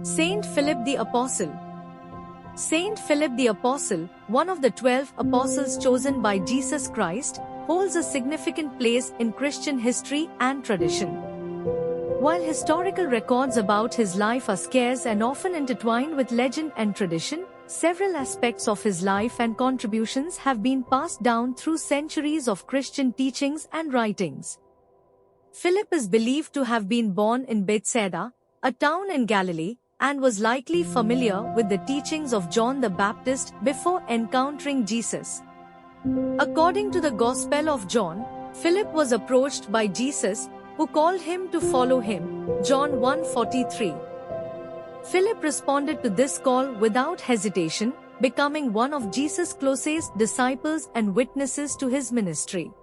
Saint Philip the Apostle. Saint Philip the Apostle, one of the 12 apostles chosen by Jesus Christ, holds a significant place in Christian history and tradition. While historical records about his life are scarce and often intertwined with legend and tradition, several aspects of his life and contributions have been passed down through centuries of Christian teachings and writings. Philip is believed to have been born in Bethsaida, a town in Galilee, and was likely familiar with the teachings of John the Baptist before encountering Jesus. According to the Gospel of John, Philip was approached by Jesus, who called him to follow him. John 1:43. Philip responded to this call without hesitation, becoming one of Jesus' closest disciples and witnesses to his ministry.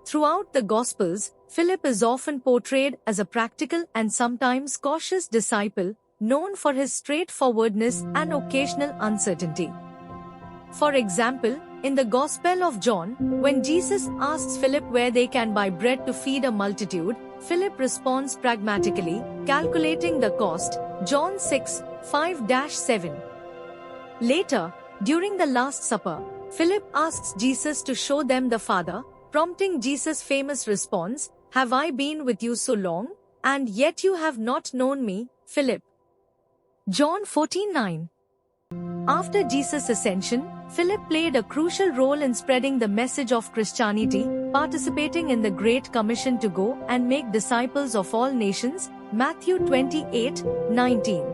Throughout the Gospels, Philip is often portrayed as a practical and sometimes cautious disciple, known for his straightforwardness and occasional uncertainty. For example, in the Gospel of John, when Jesus asks Philip where they can buy bread to feed a multitude, Philip responds pragmatically, calculating the cost. John 6:5-7. Later, during the Last Supper, Philip asks Jesus to show them the Father, prompting Jesus' famous response, "Have I been with you so long, and yet you have not known me, Philip?" John 14:9. After Jesus' ascension, Philip played a crucial role in spreading the message of Christianity, participating in the Great Commission to go and make disciples of all nations, Matthew 28:19.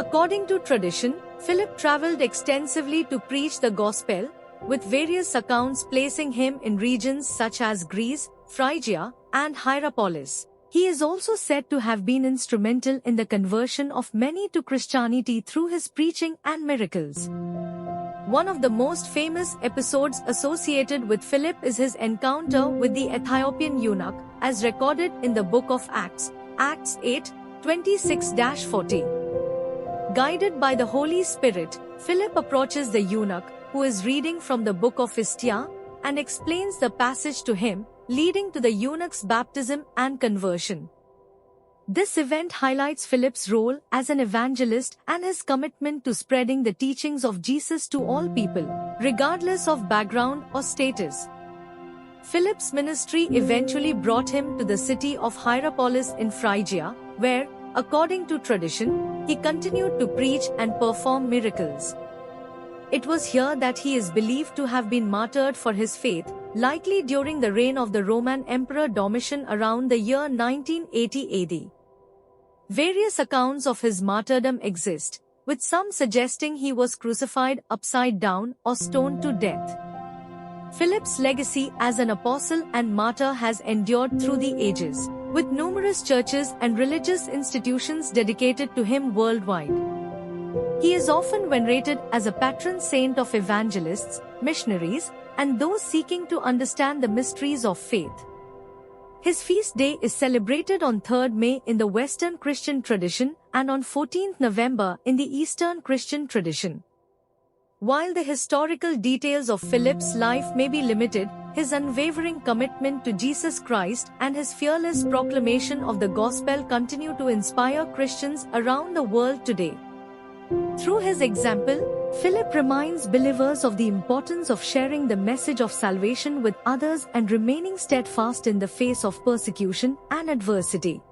According to tradition, Philip traveled extensively to preach the gospel, with various accounts placing him in regions such as Greece, Phrygia, and Hierapolis. He is also said to have been instrumental in the conversion of many to Christianity through his preaching and miracles. One of the most famous episodes associated with Philip is his encounter with the Ethiopian eunuch, as recorded in the book of Acts, Acts 8:26-40. Guided by the Holy Spirit, Philip approaches the eunuch, who is reading from the book of Isaiah, and explains the passage to him, leading to the eunuch's baptism and conversion. This event highlights Philip's role as an evangelist and his commitment to spreading the teachings of Jesus to all people, regardless of background or status. Philip's ministry eventually brought him to the city of Hierapolis in Phrygia, where, according to tradition, he continued to preach and perform miracles. It was here that he is believed to have been martyred for his faith, likely during the reign of the Roman Emperor Domitian around the year 1980 AD. Various accounts of his martyrdom exist, with some suggesting he was crucified upside down or stoned to death. Philip's legacy as an apostle and martyr has endured through the ages, with numerous churches and religious institutions dedicated to him worldwide. He is often venerated as a patron saint of evangelists, missionaries, and those seeking to understand the mysteries of faith. His feast day is celebrated on 3rd May in the Western Christian tradition and on 14th November in the Eastern Christian tradition. While the historical details of Philip's life may be limited, his unwavering commitment to Jesus Christ and his fearless proclamation of the gospel continue to inspire Christians around the world today. Through his example, Philip reminds believers of the importance of sharing the message of salvation with others and remaining steadfast in the face of persecution and adversity.